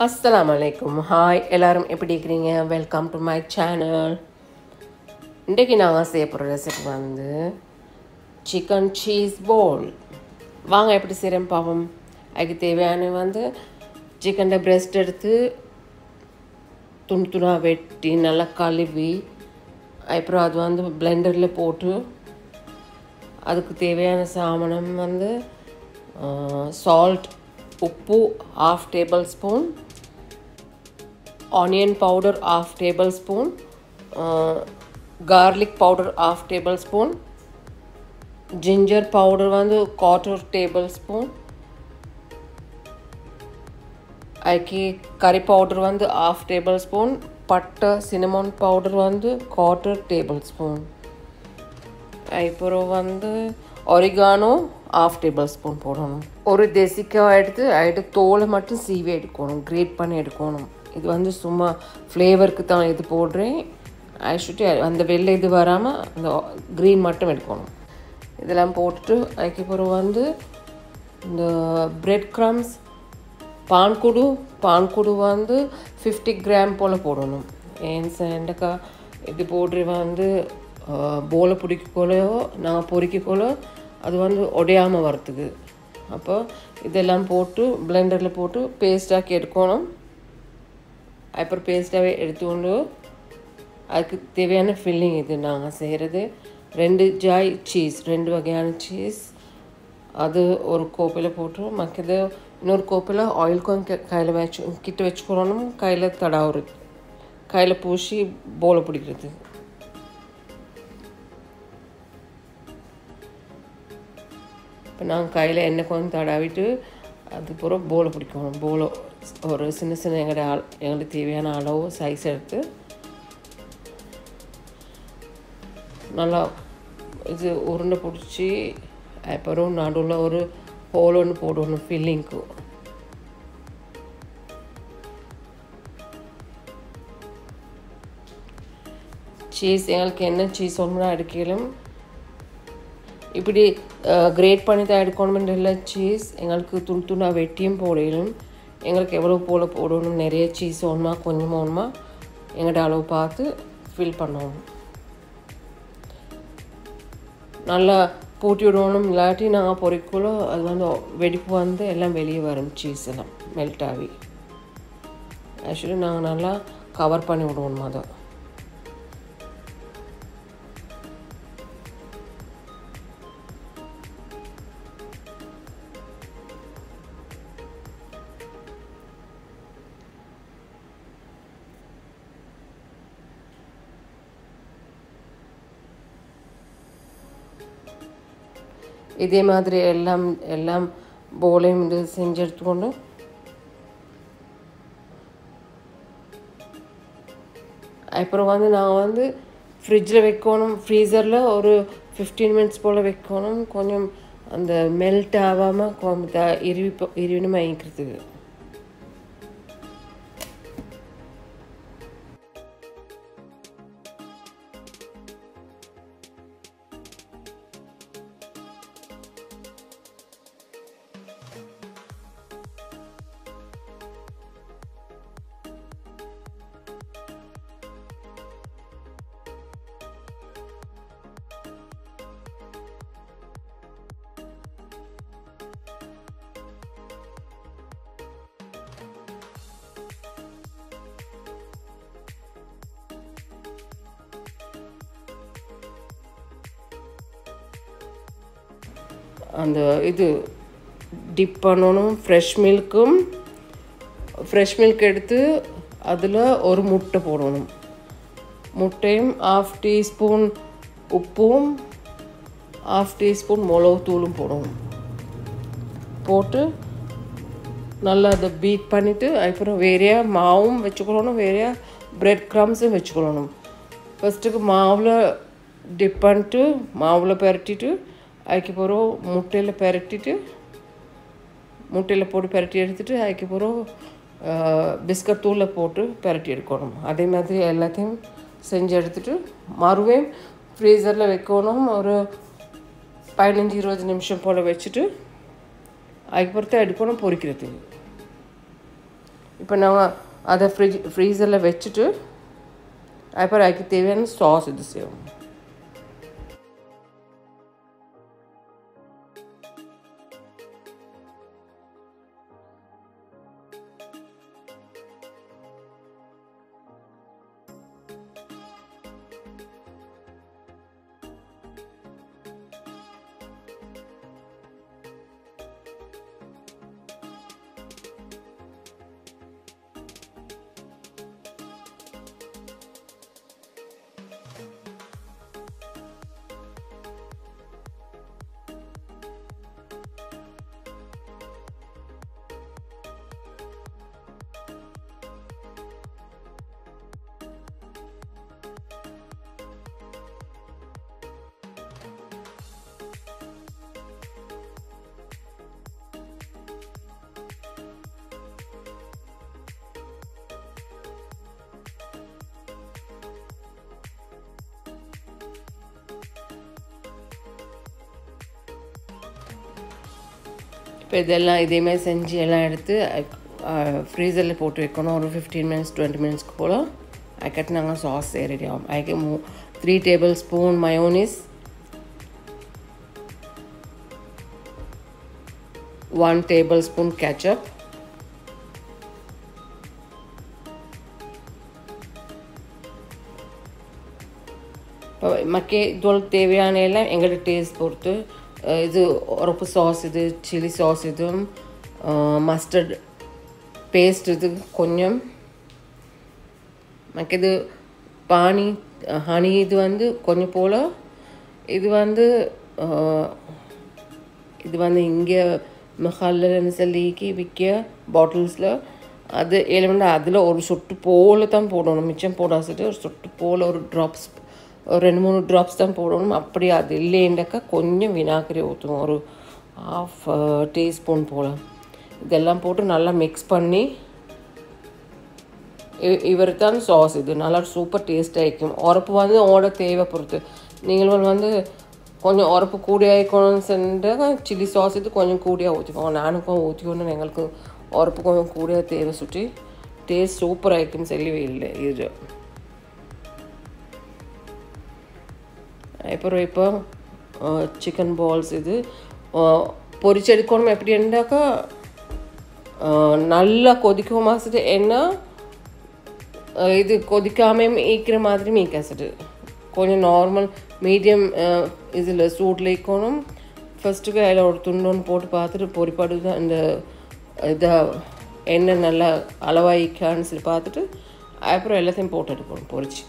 Assalamualaikum. Hi, எல்லாரும் எப்படி இருக்கீங்க? Welcome to my channel. இன்றைக்கு நாங்கள் செய்ய போகிற ரெசிபி வந்து சிக்கன் சீஸ் போல். வாங்க எப்படி செய்கிறேன் பாவம். அதுக்கு தேவையான வந்து சிக்கன் பிரெஸ்ட் எடுத்து துணி வெட்டி நல்லா கழுவி அப்புறம் அது வந்து பிளெண்டரில் போட்டு அதுக்கு தேவையான சாமானம் வந்து சால்ட் உப்பு 1/2 tablespoon, onion powder 1/2 tablespoon, garlic powder 1/2 tablespoon, ginger powder வந்து 1/4 tablespoon, அதுக்கு curry powder வந்து 1/2 tablespoon, பட்டை cinnamon powder வந்து 1/4 tablespoon, அப்புறம் வந்து oregano 1/2 tablespoon போடணும். ஒரு தேசிக்காய் எடுத்து அதுக்கு தோலை மட்டும் சீவி எடுக்கணும், கிரேட் பண்ணி எடுக்கணும். இது வந்து சும்மா ஃப்ளேவருக்கு தான் இது போடுறேன். ஆக்சுவலி அந்த வெள்ளை இது வராமல் அந்த க்ரீன் மட்டும் எடுக்கணும். இதெல்லாம் போட்டுட்டு அதுக்கப்புறம் வந்து இந்த பிரெட் க்ரம்ஸ் பான்குடு வந்து 50 கிராம் போல் போடணும். ஏன் சேண்டக்கா இது போடுற வந்து போலை பிடிக்கக்கோலையோ நாங்கள் பொறிக்கக்கோலோ அது வந்து உடையாமல் வரத்துக்கு. அப்போ இதெல்லாம் போட்டு பிளெண்டரில் போட்டு பேஸ்டாக்கி எடுக்கணும். அப்புறம் பேஸ்ட்டாகவே எடுத்துக்கொண்டு அதுக்கு தேவையான ஃபில்லிங் இது நாங்கள் செய்கிறது 2 ஜாய் சீஸ், 2 வகையான சீஸ். அது ஒரு கோப்பையில் போட்டு மற்றது இன்னொரு கோப்பையில் ஆயில் கொஞ்சம் கையில் கிட்ட வச்சுக்கணும். கையில் தடாவுறது, கையில் பூசி போலை பிடிக்கிறது. இப்போ நாங்கள் கையில் எண்ணெய் கொஞ்சம் தடாவிட்டு அதுக்கப்புறம் போலை பிடிக்கணும். போலை ஒரு சின்ன எங்களுக்கு தேவையான அளவு சைஸ் எடுத்து நல்லா இது உருண்டை பிடிச்சி அப்புறம் நடுவில் ஒரு ஹோல் ஒன்று போடணும் ஃபில்லிங்க்கு. சீஸ் எங்களுக்கு என்ன சீஸ் ஒன்றுனா எடுக்கலும். இப்படி கிரேட் பண்ணி தான் எடுக்கணுமென்று இல்லை. சீஸ் எங்களுக்கு துணா வெட்டியும் போடலும். எங்களுக்கு எவ்வளோ போல் போடணும், நிறைய சீஸ் ஒன்றுமா கொஞ்சமாக ஒன்றுமா எங்கள்கிட்ட அளவு பார்த்து ஃபில் பண்ணணும். நல்லா பூட்டி விடணும். இல்லாட்டி நாங்கள் பொறிக்குள்ளே அது வந்து வெடிப்பு வந்து எல்லாம் வெளியே வரும். சீஸ் எல்லாம் மெல்ட் ஆகி ஆக்சுவலி நாங்கள் நல்லா கவர் பண்ணி விடுவோம். அதை இதே மாதிரி எல்லாம் போலையும் இது செஞ்சு எடுத்துக்கொண்டு அப்புறம் வந்து நாங்கள் வந்து ஃப்ரிட்ஜில் வைக்கணும். ஃப்ரீசரில் ஒரு 15 minutes போல் வைக்கணும். கொஞ்சம் அந்த மெல்ட் ஆகாமல் கொஞ்சம் இருவினும் வாங்கிக்கிறதுக்கு. அந்த இது டிப் பண்ணணும். ஃப்ரெஷ் மில்க் எடுத்து அதில் ஒரு முட்டை போடணும். முட்டையும் 1/2 teaspoon உப்பும் 1/2 teaspoon மிளகுத்தூளும் போடணும். போட்டு நல்லா அதை பீட் பண்ணிவிட்டு அதுக்கப்புறம் வேறையா மாவும் வச்சுக்கொள்ளணும், வேறையா பிரெட் க்ரம்ஸும் வச்சுக்கொள்ளணும். ஃபஸ்ட்டுக்கு மாவில் டிப் பண்ணிட்டு மாவில் பரட்டிட்டு அதுக்கப்புறம் முட்டையில் போட்டு பரட்டி எடுத்துட்டு அதுக்கப்புறம் பிஸ்கட் தூளில் போட்டு பரட்டி எடுக்கணும். அதே மாதிரி எல்லாத்தையும் செஞ்சு எடுத்துட்டு மறுபடியும் ஃப்ரீசரில் வைக்கணும். ஒரு 15-20 நிமிஷம் போல் வச்சுட்டு அதுக்கப்புறத்தை எடுக்கணும் பொரிக்கிறதுக்கு. இப்போ நாங்கள் அதை ஃப்ரீசரில் வச்சுட்டு அப்புறம் அதுக்கு தேவையான சாஸ் இது செய்வோம். இப்போ இதெல்லாம் இதேமாதிரி செஞ்சு எல்லாம் எடுத்து ஃப்ரீசரில் போட்டு வைக்கணும். ஒரு 15 minutes 20 minutes போல். அதுக்கடுத்து நாங்கள் சாஸ் ரெடி ஆகும். அதுக்கு 3 tablespoon மயோனிஸ், 1 tablespoon ketchup, மக்கே இதோட தேவையான எல்லாம் எங்களோட டேஸ்ட் பொறுத்து. இது உரப்பு சாஸ், இது சில்லி சாஸ், இதுவும் மஸ்டர்ட் பேஸ்ட் இது கொஞ்சம். மக்கது பானி ஹனி இது வந்து கொஞ்சம் போல். இது வந்து இங்கே மஹாலில்னு சொல்லிக்கு விற்க பாட்டில்ஸில் அது ஏழுமண்டா அதில் ஒரு சொட்டு போல் தான் போடணும். மிச்சம் போடாசிட்டு ஒரு சொட்டு போல் ஒரு ட்ராப்ஸ், ஒரு 2-3 ட்ராப்ஸ் தான் போடணும். அப்படி அது இல்லைண்டாக்கா கொஞ்சம் வினாகரி ஊற்றுவோம், ஒரு 1/2 teaspoon போல். இதெல்லாம் போட்டு நல்லா மிக்ஸ் பண்ணி இவர் தான் சாஸ். இது நல்லா சூப்பர் டேஸ்ட்டாக இருக்கும். உரப்பு வந்து உங்களோட தேவை பொறுத்து. நீங்கள் வந்து கொஞ்சம் உரப்பு கூடிய ஆகிக்கணும்னு சொன்னால் சில்லி சாஸ் இது கொஞ்சம் கூடியாக ஊற்றிக்கோங்க. நானுக்கும் ஊற்றிக்கணும். எங்களுக்கு உரப்பு கொஞ்சம் கூடிய தேவை சுற்றி டேஸ்ட் சூப்பர் ஆகிக்கும். சொல்லவே இல்லை இது. அப்புறம் இப்போ சிக்கன் பால்ஸ் இது பொரிச்செடுக்கணும். எப்படின்னாக்கா நல்லா கொதிக்க மாசிட்டு என்ன இது கொதிக்காமல் ஈக்கிற மாதிரி மீக்காசிட்டு கொஞ்சம் நார்மல் மீடியம் இதில் சூட்டில் இருக்கணும். ஃபஸ்ட்டுக்கு அதில் ஒரு துண்டு போட்டு பார்த்துட்டு பொரிப்பாடு இந்த இதை எண்ணெய் நல்லா அளவாயிக்கான்னு சொல்லி பார்த்துட்டு அப்புறம் எல்லாத்தையும் போட்டு எடுக்கணும் பொரிச்சு.